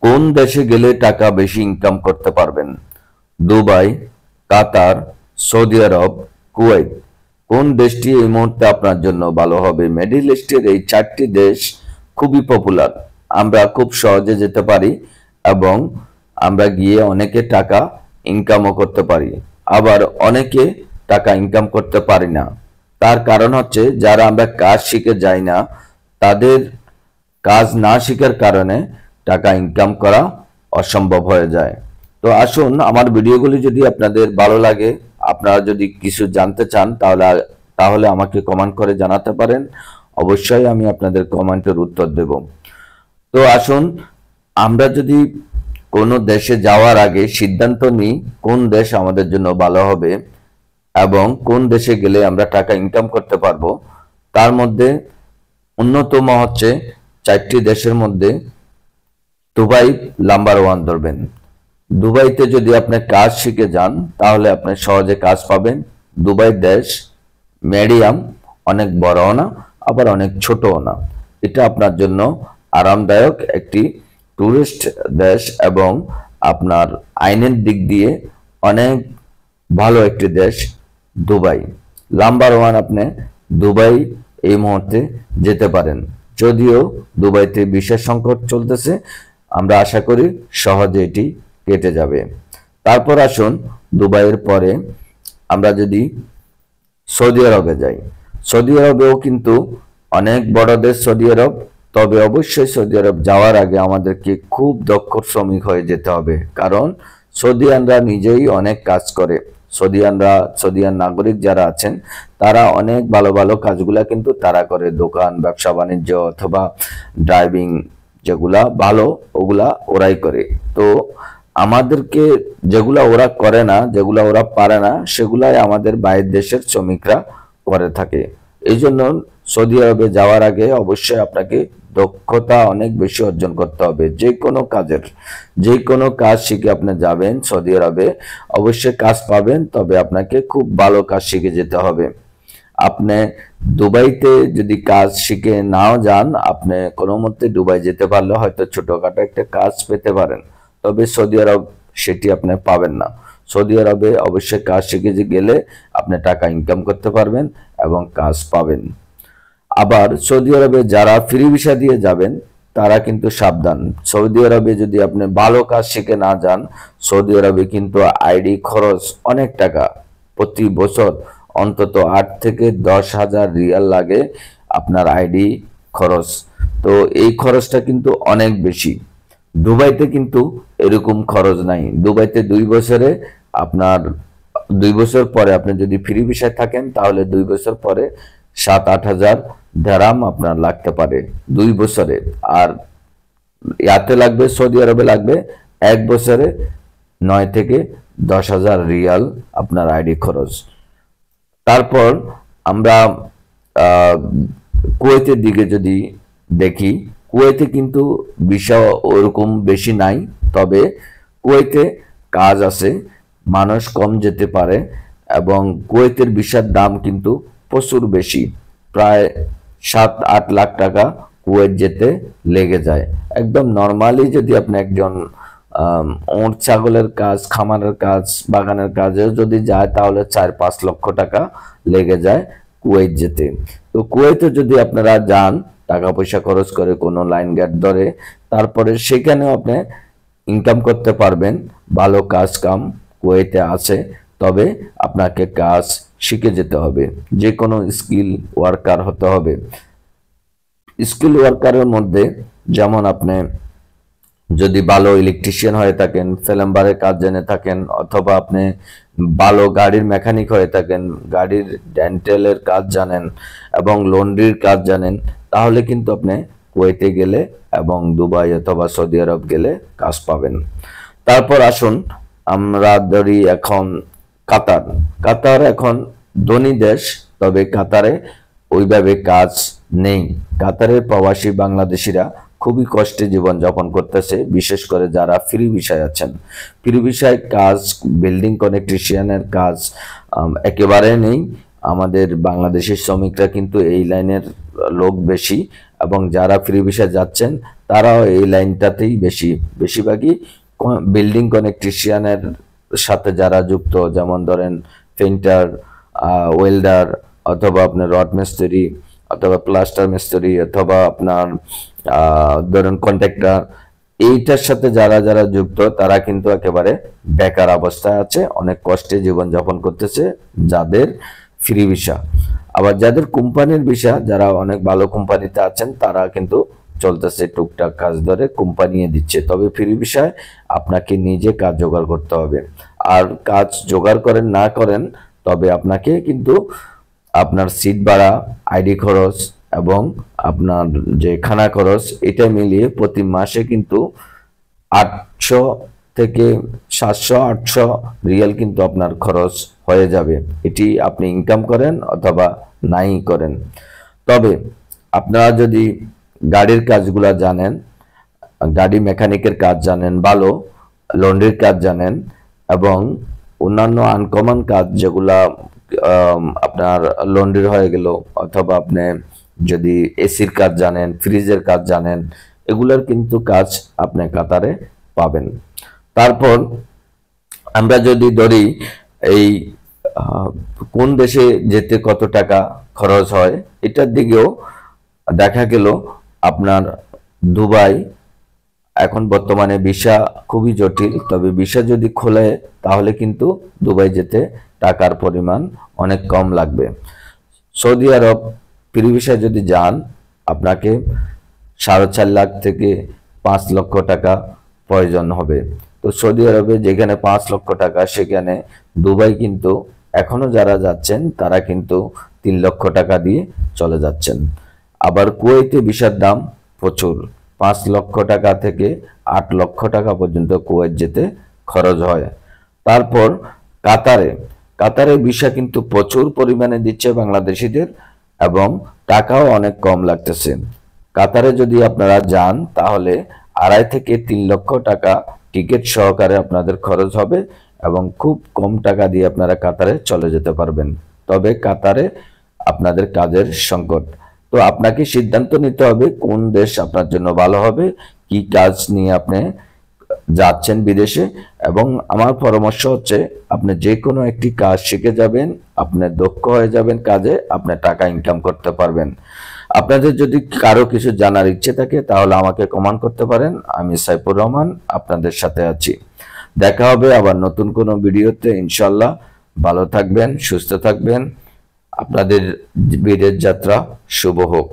কোন দেশে গেলে টাকা বেশি ইনকাম করতে পারবেন? দুবাই, কাতার, সৌদি আরব, কুয়েত। কোন দেশটি এই মুহূর্তে আপনার জন্য ভালো হবে? মিডল ইস্টের এই 4টি দেশ খুবই পপুলার। আমরা খুব সহজে যেতে পারি এবং আমরা গিয়ে অনেকে টাকা ইনকামও করতে পারি। আবার অনেকে টাকা ইনকাম করতে পারি না। তার কারণ হচ্ছে যারা আমরা কাজ শিখে যাই না, তাদের কাজ না শেখার কারণে টাকা ইনকাম করা অসম্ভব হয়ে যায়। তো আসুন, আমার ভিডিওগুলি যদি আপনাদের ভালো লাগে, আপনারা যদি কিছু জানতে চান, তাহলে তাহলে আমাকে কমেন্ট করে জানাতে পারেন। অবশ্যই আমি আপনাদের কমেন্টের উত্তর দেব। তো আসুন, আমরা যদি কোনো দেশে যাওয়ার আগে সিদ্ধান্ত নিই কোন দেশ আমাদের জন্য ভালো হবে এবং কোন দেশে গেলে আমরা টাকা ইনকাম করতে পারবো, তার মধ্যে অন্যতম হচ্ছে 4টি দেশের মধ্যে দুবাই নাম্বার 1 ধরবেন। দুবাইতে যদি আপনি কাজ শিখে যান তাহলে আপনি সহজে কাজ পাবেন। দুবাই দেশ মিডিয়াম, অনেক বড়ও না আবার অনেক ছোটও না। এটা আপনার জন্য আরামদায়ক একটি টুরিস্ট দেশ এবং আপনার আইনের দিক দিয়ে অনেক ভালো একটি দেশ দুবাই। নাম্বার 1 আপনি দুবাই এই মুহূর্তে যেতে পারেন। যদিও দুবাইতে ভিসা সংকট চলতেছে, আমরা আশা করি সহজে এটি কেটে যাবে। তারপর আসুন, দুবাইয়ের পরে আমরা যদি সৌদি আরবে যাই। সৌদি আরবেও কিন্তু অনেক বড় দেশ সৌদি আরব, তবে অবশ্যই সৌদি আরব যাওয়ার আগে আমাদেরকে খুব দক্ষ শ্রমিক হয়ে যেতে হবে, কারণ সৌদিয়ানরা নিজেই অনেক কাজ করে। সৌদিয়ান নাগরিক যারা আছেন তারা অনেক ভালো ভালো কাজগুলা কিন্তু তারা করে, দোকান, ব্যবসা বাণিজ্য অথবা ড্রাইভিং, যেগুলা ভালো ওগুলা ওরাই করে। তো আমাদেরকে যেগুলা ওরা করে না, যেগুলা ওরা পারে না, সেগুলাই আমাদের বাইরের দেশের শ্রমিকরা করে থাকে। এই জন্য সৌদি আরবে যাওয়ার আগে অবশ্যই আপনাকে দক্ষতা অনেক বেশি অর্জন করতে হবে। যে কোনো কাজ শিখে আপনি যাবেন সৌদি আরবে, অবশ্যই কাজ পাবেন, তবে আপনাকে খুব ভালো কাজ শিখে যেতে হবে। আপনি দুবাইতে যদি কাজ শিখে নাও যান, আপনি কোনো মতে দুবাই যেতে পারলে হয়তো ছোটখাটো একটা কাজ পেতে পারেন, তবে সৌদি আরব সেটি আপনি পাবেন না। সৌদি আরবে অবশ্যই কাজ শিখে গেলে আপনি টাকা ইনকাম করতে পারবেন এবং কাজ পাবেন। আবার সৌদি আরবে যারা ফ্রি ভিসা দিয়ে যাবেন তারা কিন্তু সাবধান। সৌদি আরবে যদি আপনি ভালো কাজ শিখে না যান, সৌদি আরবে কিন্তু আইডি খরচ অনেক টাকা, প্রতি বছর অন্তত 8 থেকে 10,000 রিয়াল লাগে আপনার আইডি খরচ। তো এই খরচটা কিন্তু অনেক বেশি। দুবাইতে কিন্তু এরকম খরচ নাই। দুবাইতে 2 বছর পরে আপনি যদি ফ্রি ভিসায় থাকেন তাহলে 2 বছর পরে 7-8 হাজার দিরহাম আপনার লাগতে পারে 2 বছরে। আর ইয়াতে লাগবে, সৌদি আরবে লাগবে 1 বছরে 9 থেকে 10,000 রিয়াল আপনার আইডি খরচ। তারপর আমরা কুয়েতের দিকে যদি দেখি, কুয়েতে কিন্তু ভিসা ওরকম বেশি নাই, তবে কুয়েতে কাজ আছে, মানুষ কম যেতে পারে এবং কুয়েতের ভিসার দাম কিন্তু প্রচুর বেশি, প্রায় 7-8 লাখ টাকা কুয়েত যেতে লেগে যায়। একদম নর্মালি যদি আপনি একজন ওঁট ছাগলের কাজ, খামারের কাজ, বাগানের কাজে যদি যায় তাহলে 4-5 লক্ষ টাকা লেগে যায় কুয়েত যেতে। তো কুয়েতে যদি আপনারা যান টাকা পয়সা খরচ করে কোনো লাইন গার্ড ধরে, তারপরে সেখানেও আপনি ইনকাম করতে পারবেন। ভালো কাজ কাম কুয়েতে আছে, তবে আপনাকে কাজ শিখে যেতে হবে, যে কোনো স্কিল ওয়ার্কার হতে হবে। স্কিল ওয়ার্কারের মধ্যে যেমন আপনি যদি ভালো ইলেকট্রিশিয়ান হয়ে থাকেন, প্লাম্বারের কাজ জেনে থাকেন, অথবা আপনি ভালো গাড়ির মেকানিক হয়ে থাকেন, গাড়ির ডেন্টালের কাজ জানেন এবং লন্ড্রির কাজ জানেন, তাহলে কিন্তু আপনি কুয়েতে গেলে এবং দুবাই অথবা সৌদি আরব গেলে কাজ পাবেন। তারপর আসুন আমরা ধরি এখন কাতার। কাতার এখন ধনী দেশ, তবে কাতারে ওইভাবে কাজ নেই। কাতারের প্রবাসী বাংলাদেশিরা খুবই কষ্টে জীবন যাপন করতেছে, বিশেষ করে যারা ফ্রি ভিসায় আছেন। ফ্রি ভিসায় কাজ, বিল্ডিং কনেকট্রিশিয়ানের কাজ একেবারে নেই। আমাদের বাংলাদেশের শ্রমিকরা কিন্তু এই লাইনের লোক বেশি এবং যারা ফ্রি ভিসা যাচ্ছেন তারাও এই লাইনটাতেই বেশিরভাগই বিল্ডিং কনেকট্রিশিয়ানের সাথে যারা যুক্ত, যেমন ধরেন পেইন্টার, ওয়েল্ডার, অথবা আপনার রড মিস্ত্রি, অথবা প্লাস্টার মিস্ত্রি, অথবা আপনার ধরেন কন্ট্রাক্টর, এইটার সাথে যারা যারা যুক্ত তারা কিন্তু একেবারে বেকার অবস্থায় আছে, অনেক কষ্টে জীবনযাপন করতেছে যাদের ফ্রি ভিসা। আবার যাদের কোম্পানির ভিসা, যারা অনেক ভালো কোম্পানিতে আছেন তারা কিন্তু চলতেছে, টুকটাক কাজ ধরে কোম্পানি দিচ্ছে। তবে ফ্রি ভিসায় আপনাকে নিজে কাজ জোগাড় করতে হবে। আর কাজ জোগাড় করেন না করেন, তবে আপনাকে কিন্তু আপনার সিট ভাড়া, আইডি খরচ এবং আপনার যে খানা খরচ, এটা মিলিয়ে প্রতি মাসে কিন্তু 800 থেকে 700-800 রিয়াল কিন্তু আপনার খরচ হয়ে যাবে। এটি আপনি ইনকাম করেন অথবা নাই করেন। তবে আপনারা যদি গাড়ির কাজগুলা জানেন, গাড়ি মেকানিকের কাজ জানেন, ভালো লন্ড্রির কাজ জানেন, এবং অন্যান্য আনকমন কাজ যেগুলা আপনার লন্ড্রির হয়ে গেল, অথবা আপনি যদি এসির কাজ জানেন, ফ্রিজের কাজ জানেন, এগুলোর কিন্তু কাজ আপনি কাতারে পাবেন। তারপর আমরা যদি ধরি এই কোন দেশে যেতে কত টাকা খরচ হয়, এটার দিকেও দেখা গেল আপনার দুবাই এখন বর্তমানে ভিসা খুবই জটিল। তবে ভিসা যদি খোলে তাহলে কিন্তু দুবাই যেতে টাকার পরিমাণ অনেক কম লাগবে। সৌদি আরব ফ্রি ভিসা যদি যান, আপনাকে 4.5 লাখ থেকে 5 লক্ষ টাকা প্রয়োজন হবে। তো সৌদি আরবে যেখানে 5 লক্ষ টাকা, সেখানে দুবাই কিন্তু এখনো যারা যাচ্ছেন তারা কিন্তু 3 লক্ষ টাকা দিয়ে চলে যাচ্ছেন। আবার কুয়েতে ভিসার দাম প্রচুর, 5 লক্ষ টাকা থেকে 8 লক্ষ টাকা পর্যন্ত কুয়েত যেতে খরচ হয়। তারপর কাতারে ভিসা কিন্তু প্রচুর পরিমাণে দিচ্ছে বাংলাদেশিদের, এবং টাকাও অনেক কম লাগতেছে। কাতারে যদি আপনারা যান তাহলে 2.5 থেকে 3 লক্ষ টাকা টিকিট সহকারে আপনাদের খরচ হবে, এবং খুব কম টাকা দিয়ে আপনারা কাতারে চলে যেতে পারবেন। তবে কাতারে আপনাদের কাজের সংকট। তো আপনাকে সিদ্ধান্ত নিতে হবে কোন দেশ আপনার জন্য ভালো হবে, কি কাজ নিয়ে আপনি যাচ্ছেন বিদেশে। এবং আমার পরামর্শ হচ্ছে আপনি যে কোনো একটি কাজ শিখে যাবেন, আপনি দক্ষ হয়ে যাবেন কাজে, আপনি টাকা ইনকাম করতে পারবেন। আপনাদের যদি কারো কিছু জানার ইচ্ছে থাকে তাহলে আমাকে কমেন্ট করতে পারেন। আমি সাইফুর রহমান আপনাদের সাথে আছি। দেখা হবে আবার নতুন কোনো ভিডিওতে ইনশাল্লাহ। ভালো থাকবেন, সুস্থ থাকবেন। আপনাদের বিদেশ যাত্রা শুভ হোক।